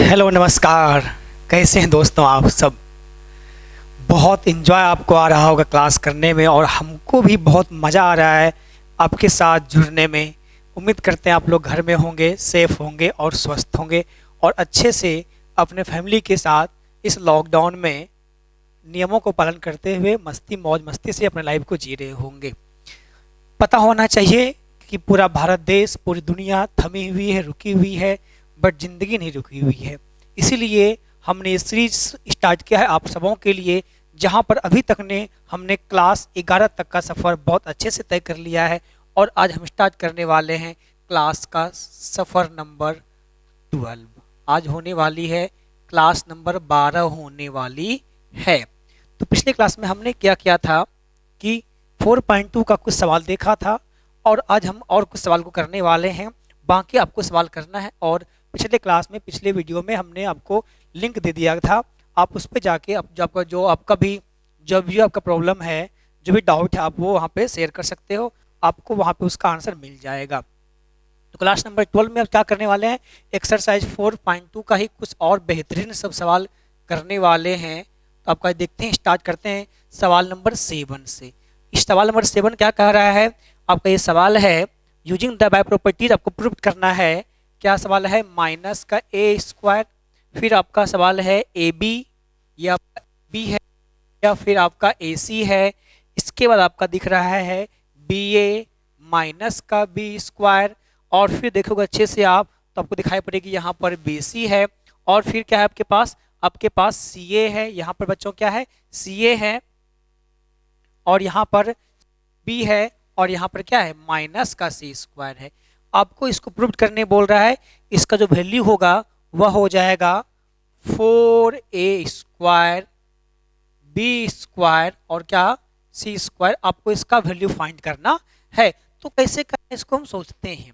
Hello नमस्कार। कैसे हैं दोस्तों आप सब। बहुत इन्जॉय आपको आ रहा होगा क्लास करने में और हमको भी बहुत मज़ा आ रहा है आपके साथ जुड़ने में। उम्मीद करते हैं आप लोग घर में होंगे, सेफ होंगे और स्वस्थ होंगे और अच्छे से अपने फैमिली के साथ इस लॉकडाउन में नियमों को पालन करते हुए मस्ती मौज मस्ती से अपने लाइफ को जी रहे होंगे। पता होना चाहिए कि पूरा भारत देश, पूरी दुनिया थमी हुई है, रुकी हुई है, बट ज़िंदगी नहीं रुकी हुई है। इसीलिए हमने ये सीरीज स्टार्ट किया है आप सबों के लिए, जहाँ पर अभी तक ने हमने क्लास 11 तक का सफ़र बहुत अच्छे से तय कर लिया है और आज हम स्टार्ट करने वाले हैं क्लास का सफ़र नंबर 12। आज होने वाली है क्लास नंबर 12 होने वाली है। तो पिछले क्लास में हमने क्या किया था कि 4.2 का कुछ सवाल देखा था और आज हम और कुछ सवाल को करने वाले हैं। बाकी आपको सवाल करना है और पिछले क्लास में, पिछले वीडियो में हमने आपको लिंक दे दिया था, आप उस पर जाके आपका भी आपका प्रॉब्लम है, जो भी डाउट है, आप वो वहाँ पे शेयर कर सकते हो, आपको वहाँ पे उसका आंसर मिल जाएगा। तो क्लास नंबर 12 में अब क्या करने वाले हैं, एक्सरसाइज 4.2 का ही कुछ और बेहतरीन सब सवाल करने वाले हैं। तो आपका देखते हैं, स्टार्ट करते हैं सवाल नंबर 7 से। इस सवाल नंबर 7 क्या कह रहा है, आपका ये सवाल है यूजिंग द बाय प्रॉपर्टीज, आपको प्रूव करना है। क्या सवाल है, माइनस का ए स्क्वायर, फिर आपका सवाल है ए बी, या बी है, या फिर आपका ए सी है। इसके बाद आपका दिख रहा है बी ए माइनस का बी स्क्वायर, और फिर देखोगे अच्छे से आप तो आपको दिखाई पड़ेगी यहाँ पर बी सी है, और फिर क्या है आपके पास सी ए है। यहाँ पर बच्चों क्या है, सी ए है, और यहाँ पर बी है, और यहाँ पर क्या है, माइनस का सी स्क्वायर है। आपको इसको प्रूव करने बोल रहा है। इसका जो वैल्यू होगा वह हो जाएगा 4a स्क्वायर बी स्क्वायर और क्या, सी स्क्वायर। आपको इसका वैल्यू फाइंड करना है। तो कैसे करना इसको हम सोचते हैं।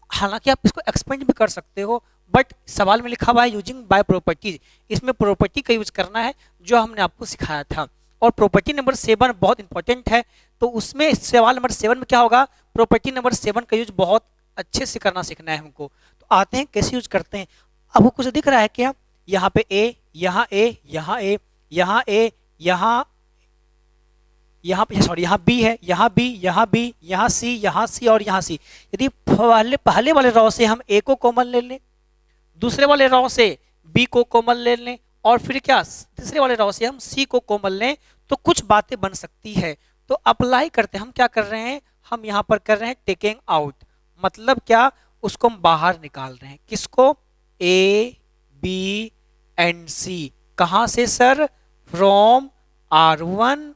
हालांकि आप इसको एक्सपेंड भी कर सकते हो, बट सवाल में लिखा हुआ है यूजिंग बाय प्रॉपर्टीज, इसमें प्रॉपर्टी का यूज करना है जो हमने आपको सिखाया था। और प्रॉपर्टी नंबर 7 बहुत इंपॉर्टेंट है। तो उसमें सवाल नंबर 7 में क्या होगा, प्रॉपर्टी नंबर 7 का यूज बहुत अच्छे से करना सीखना है हमको। तो आते हैं कैसे यूज करते हैं। अब वो कुछ दिख रहा है क्या, यहाँ पे ए, यहाँ ए, यहाँ ए, यहाँ ए, यहाँ पे सॉरी यहाँ बी है, यहाँ बी, यहाँ बी, यहाँ सी और यहाँ सी। यदि पहले वाले रो से हम ए को कॉमन ले लें, दूसरे वाले रो से बी को कॉमन ले लें, और फिर क्या तीसरे वाले रो से हम सी को कॉमन लें, तो कुछ बातें बन सकती है। तो अप्लाई करते हैं, हम क्या कर रहे हैं, हम यहाँ पर कर रहे हैं टेकिंग आउट, मतलब क्या, उसको हम बाहर निकाल रहे हैं। किसको, ए बी एंड सी। कहां से sir, from R1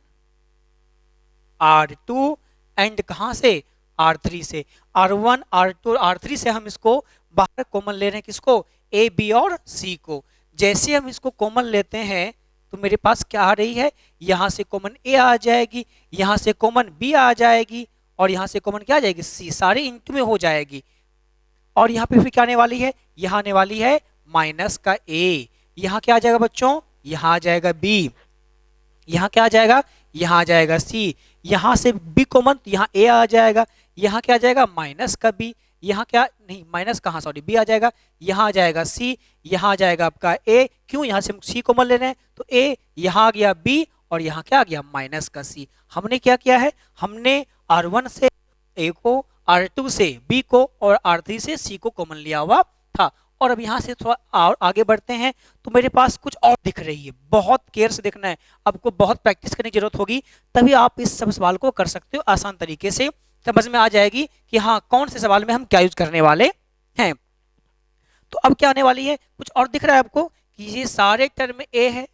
R2 and कहां से, R3 से। R1 R2 R3 से हम इसको बाहर कॉमन ले रहे हैं। किसको, ए बी और सी को। जैसे हम इसको कॉमन लेते हैं तो मेरे पास क्या आ रही है, यहाँ से कॉमन ए आ जाएगी, यहाँ से कॉमन बी आ जाएगी, और यहाँ से कॉमन क्या आ जाएगी, सी। सारे इंटू में हो जाएगी। और यहाँ पे फिर क्या आने वाली है, यहाँ आने वाली है माइनस का ए। यहाँ क्या आ जाएगा बच्चों, यहाँ आ जाएगा बी, यहाँ क्या आ जाएगा, यहाँ आ जाएगा सी। यहाँ से बी कॉमन, तो यहाँ ए आ जाएगा, यहाँ क्या आ जाएगा, माइनस का बी, यहाँ क्या नहीं, माइनस कहाँ, सॉरी बी आ जाएगा, यहाँ आ जाएगा सी, यहाँ आ जाएगा आपका ए। क्यों, यहाँ से हम सी कॉमन ले रहे हैं, तो ए, यहाँ आ गया बी, और यहाँ क्या आ गया, माइनस का सी। हमने क्या किया है, हमने R1 से ए को, R2 से बी को और R3 से सी को कॉमन लिया हुआ था। और अब यहाँ से थोड़ा और आगे बढ़ते हैं तो मेरे पास कुछ और दिख रही है। बहुत केयर से देखना है, आपको बहुत प्रैक्टिस करने की जरूरत होगी, तभी आप इस सब सवाल को कर सकते हो आसान तरीके से। समझ में आ जाएगी कि हाँ कौन से सवाल में हम क्या यूज करने वाले हैं। तो अब क्या आने वाली है, कुछ और दिख रहा है आपको कि ये सारे टर्म में ए है,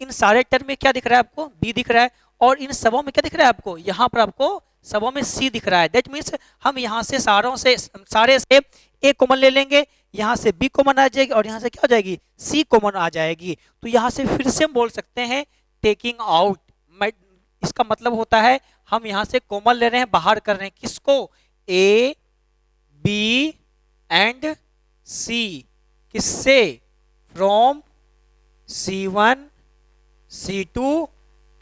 इन सारे टर्म में क्या दिख रहा है आपको, बी दिख रहा है, और इन सबों में क्या दिख रहा है आपको, यहाँ पर आपको सबों में सी दिख रहा है। दैट मीन्स हम यहाँ से सारे से ए कॉमन ले लेंगे, यहाँ से बी कॉमन आ जाएगी, और यहाँ से क्या हो जाएगी, सी कॉमन आ जाएगी। तो यहाँ से फिर से हम बोल सकते हैं टेकिंग आउट। इसका मतलब होता है हम यहाँ से कॉमन ले रहे हैं, बाहर कर रहे हैं। किसको, ए बी एंड सी। किससे, from C1 C2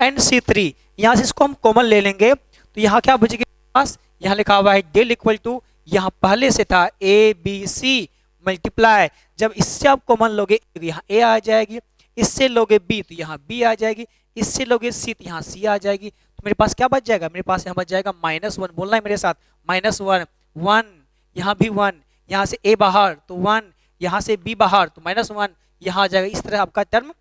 and C3। यहाँ से इसको हम कॉमन ले लेंगे, तो यहाँ क्या बचेगा पास, यहाँ लिखा हुआ है डेल इक्वल टू, यहाँ पहले से था ए बी सी मल्टीप्लाई, जब इससे आप कॉमन लोगे तो यहाँ ए आ जाएगी, इससे लोगे बी तो यहाँ बी आ जाएगी, इससे लोगे सी तो यहाँ सी आ जाएगी। तो मेरे पास क्या बच जाएगा, मेरे पास यहाँ बच जाएगा -1। बोलना है मेरे साथ, -1, 1, यहाँ भी 1, यहाँ से ए बाहर तो 1, यहाँ से बी बाहर तो -1, यहाँ आ जाएगा। इस तरह आपका टर्म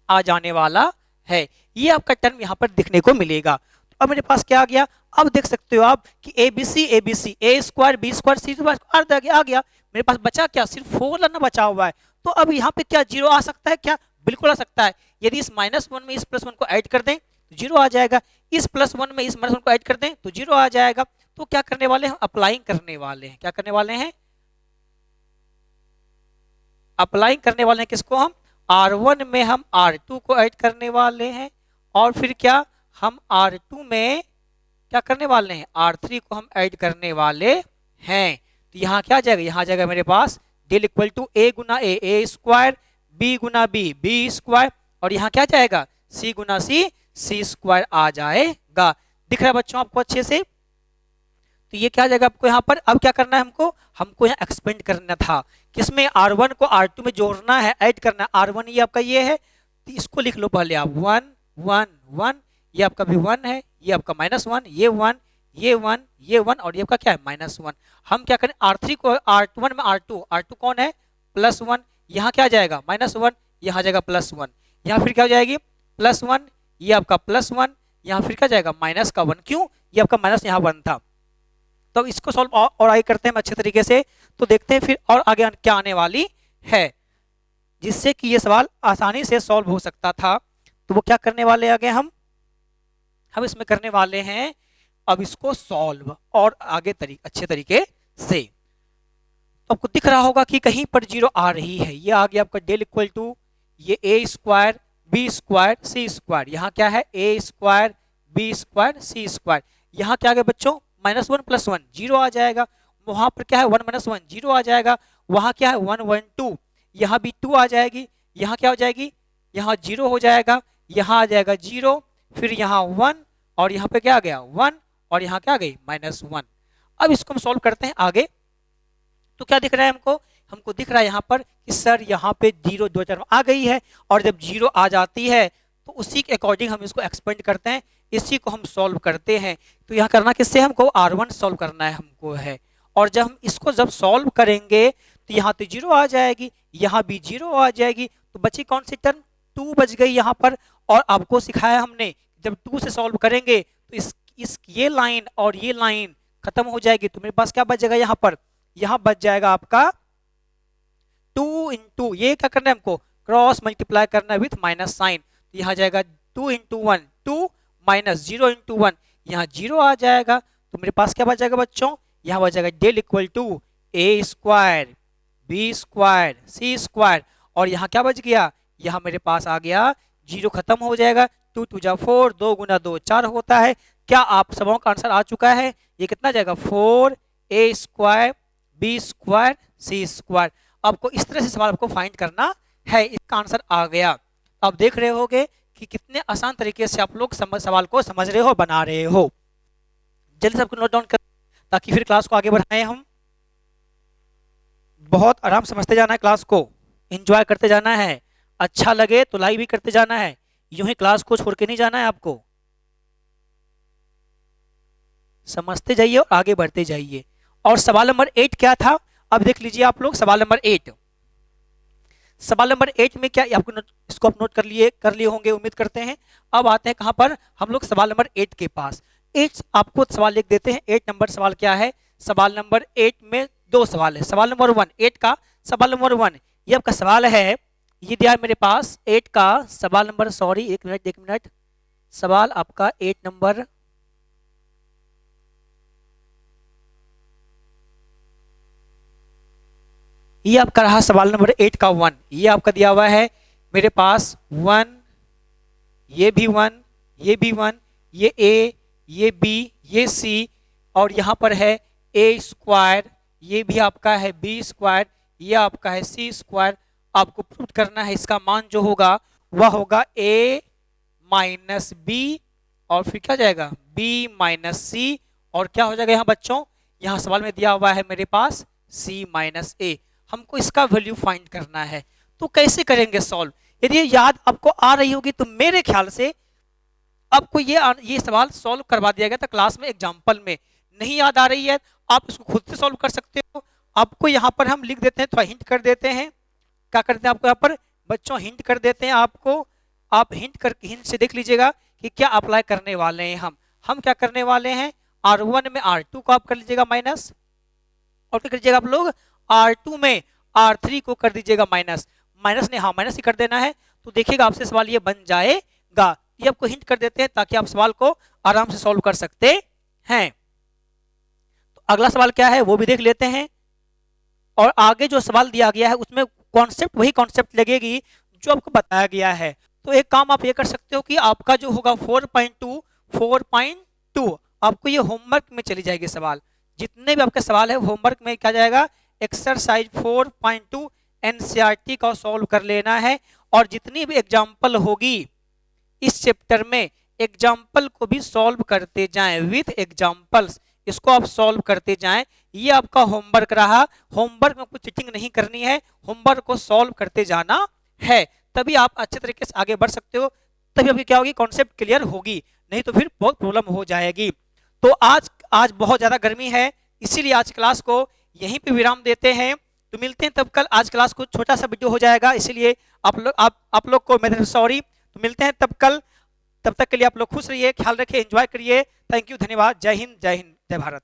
आ जाने वाला है, ये आपका टर्म यहाँ पर दिखने को मिलेगा। तो अब मेरे पास क्या आ गया, अब देख सकते हो आप कि A B C A square B square C square आ गया। मेरे पास बचा क्या, सिर्फ 4 लाना बचा हुआ है। तो अब यहाँ पे क्या जीरो आ सकता है क्या, बिल्कुल आ सकता है। यदि इस -1 में इस +1 को ऐड कर दें तो जीरो आ जाएगा, इस +1 में इस -1 को ऐड कर दें तो जीरो आ जाएगा। तो क्या करने वाले हैं, अप्लाइंग करने वाले हैं। क्या करने वाले हैं, अप्लाइंग करने वाले हैं। किसको, हम R1 में हम R2 को ऐड करने वाले हैं, और फिर क्या हम R2 में क्या करने वाले हैं, R3 को हम ऐड करने वाले हैं। तो यहाँ क्या आ जाएगा, यहाँ आ जाएगा मेरे पास डेल इक्वल टू ए गुना ए स्क्वायर, बी गुना बी स्क्वायर, और यहाँ क्या जाएगा सी गुना सी स्क्वायर आ जाएगा। दिख रहा है बच्चों आपको अच्छे से। तो ये क्या आ जाएगा आपको यहाँ पर। अब क्या करना है हमको यहाँ एक्सपेंड करना था, किसमें, R1 को R2 में जोड़ना है, ऐड करना है। R1 ये आपका ये है, तो इसको लिख लो पहले आप 1 1 1, ये आपका भी 1 है, ये आपका -1, ये 1 ये 1 ये 1, और ये आपका क्या है -1। हम क्या करें, R3 को R1 में R2 कौन है, +1, यहाँ क्या आ जाएगा -1, यहाँ आ जाएगा +1, यहाँ फिर क्या हो जाएगी +1, ये आपका +1, यहाँ फिर क्या जाएगा -1। क्यों, ये आपका माइनस यहाँ 1 था। तो इसको सॉल्व और आगे करते हैं अच्छे तरीके से। तो देखते हैं फिर और आगे क्या आने वाली है, जिससे कि ये सवाल आसानी से सॉल्व हो सकता था। तो वो क्या करने वाले आगे हम इसमें करने वाले हैं अब इसको सॉल्व और आगे अच्छे तरीके से। तो आपको दिख रहा होगा कि कहीं पर जीरो आ रही है, ये आ गया आपका डेल इक्वल टू ये ए square B square C square, यहाँ क्या है ए square B square C square, यहाँ क्या आ गया बच्चों -1 + 1 जीरो आ जाएगा, वहां पर क्या है 1 - 1 जीरो आ जाएगा, वहां क्या है 1 1 2, यहाँ भी 2 आ जाएगी, यहाँ क्या हो जाएगी, यहाँ जीरो हो जाएगा, यहाँ आ जाएगा जीरो, फिर यहाँ 1, और यहाँ पे क्या आ गया 1, और यहाँ क्या आ गई -1। अब इसको हम सॉल्व करते हैं आगे। तो क्या दिख रहा है हमको दिख रहा है यहाँ पर कि सर यहाँ पे जीरो 2 टर्म आ गई है, और जब जीरो आ जाती है तो उसी के अकॉर्डिंग हम इसको एक्सपेंड करते हैं, इसी को हम सॉल्व करते हैं। तो यहाँ करना किससे, हमको R1 सॉल्व करना है हमको है, और जब हम इसको सॉल्व करेंगे तो यहाँ तो जीरो आ जाएगी, यहाँ भी जीरो आ जाएगी, तो बची कौन सी टर्म 2 बच गई यहाँ पर। और आपको सिखाया हमने जब 2 से सॉल्व करेंगे तो ये लाइन और ये लाइन खत्म हो जाएगी, तो मेरे पास क्या बच जाएगा यहाँ पर, यहाँ बच जाएगा आपका 2 × ये क्या करना है हमको क्रॉस मल्टीप्लाई करना है विथ माइनस साइन, तो यहाँ जाएगा 2 × 1 2 -0 × 1, यहाँ जीरो आ जाएगा। तो मेरे पास क्या बच जाएगा बच्चों, यहाँ बच जाएगा del equal to A square B square C square, और यहाँ क्या बच गया, यहाँ मेरे पास आ गया जीरो खत्म हो जाएगा, 2 2 जा 4, 2 × 2 4 होता है। क्या आप सबों का आंसर आ चुका है, ये कितना जाएगा 4 ए square B square C square. आपको इस तरह से सवाल आपको फाइंड करना है, इसका आंसर आ गया। आप देख रहे होगे कि कितने आसान तरीके से आप लोग सवाल को समझ रहे हो, बना रहे हो। जल्दी से आपको नोट डाउन कर ताकि फिर क्लास को आगे बढ़ाएं हम। बहुत आराम समझते जाना है, क्लास को एंजॉय करते जाना है, अच्छा लगे तो लाइक भी करते जाना है, यूं ही क्लास को छोड़ के नहीं जाना है आपको। समझते जाइए और आगे बढ़ते जाइए। और सवाल नंबर 8 क्या था, अब देख लीजिए आप लोग सवाल नंबर 8। सवाल नंबर 8 में क्या आपको इसको आप नोट कर लिए होंगे उम्मीद करते हैं। अब आते हैं कहां पर, हम लोग सवाल नंबर 8 के पास। 8 आपको सवाल लिख देते हैं। 8 नंबर सवाल क्या है, सवाल नंबर 8 में 2 सवाल है। सवाल नंबर 1 8 का सवाल नंबर 1 ये आपका सवाल है, ये दिया है मेरे पास 8 का सवाल नंबर, सॉरी एक मिनट, सवाल आपका 8 नंबर ये आपका रहा सवाल नंबर 8 का 1, ये आपका दिया हुआ है मेरे पास 1, ये भी 1, ये भी 1, ये ए, ये बी, ये सी, और यहाँ पर है ए स्क्वायर, ये भी आपका है बी स्क्वायर, ये आपका है सी स्क्वायर। आपको प्रूव करना है इसका मान जो होगा वह होगा a माइनस बी, और फिर क्या जाएगा b माइनस सी, और क्या हो जाएगा यहाँ बच्चों, यहाँ सवाल में दिया हुआ है मेरे पास c माइनस ए। हमको इसका वैल्यू फाइंड करना है। तो कैसे करेंगे सॉल्व? यदि ये याद आपको आ रही होगी तो मेरे ख्याल से आपको ये सवाल सॉल्व करवा दिया गया था क्लास में एग्जाम्पल में। नहीं याद आ रही है, आप इसको खुद से सॉल्व कर सकते हो। आपको यहाँ पर हम लिख देते हैं, थोड़ा हिंट कर देते हैं। क्या करते हैं आपको यहाँ पर बच्चों, हिंट कर देते हैं आपको। आप हिंट से देख लीजिएगा कि क्या अप्लाई करने वाले हैं हम क्या करने वाले हैं। R1 में R2 को आप कर लीजिएगा माइनस, और क्या करिएगा आप लोग, R2 में R3 को कर दीजिएगा माइनस। माइनस ने, हाँ माइनस ही कर देना है। तो देखिएगा आपसे सवाल ये बन जाएगा। ये आपको हिंट कर देते हैं ताकि आप सवाल को आराम से सॉल्व कर सकते हैं। तो अगला सवाल क्या है वो भी देख लेते हैं। और आगे जो सवाल दिया गया है उसमें कॉन्सेप्ट, वही कॉन्सेप्ट लगेगी जो आपको बताया गया है। तो एक काम आप ये कर सकते हो कि आपका जो होगा 4.2 आपको ये होमवर्क में चली जाएगी सवाल। जितने भी आपके सवाल है होमवर्क में क्या जाएगा, एक्सरसाइज 4.2 एनसीईआरटी का सॉल्व कर लेना है। और जितनी भी एग्जाम्पल होगी इस चैप्टर में, एग्जाम्पल को भी सॉल्व करते जाएं विथ एग्जाम्पल्स, इसको आप सॉल्व करते जाएं। ये आपका होमवर्क रहा। होमवर्क में कुछ चीटिंग नहीं करनी है, होमवर्क को सॉल्व करते जाना है, तभी आप अच्छे तरीके से आगे बढ़ सकते हो। तभी अभी क्या होगी, कॉन्सेप्ट क्लियर होगी, नहीं तो फिर बहुत प्रॉब्लम हो जाएगी। तो आज बहुत ज्यादा गर्मी है, इसीलिए आज क्लास को यहीं पे विराम देते हैं। तो मिलते हैं तब कल। आज क्लास को छोटा सा वीडियो हो जाएगा, इसीलिए आप लोग को मैं सॉरी। तो मिलते हैं तब कल, तब तक के लिए आप लोग खुश रहिए, ख्याल रखिए, एंजॉय करिए। थैंक यू, धन्यवाद। जय हिंद, जय भारत।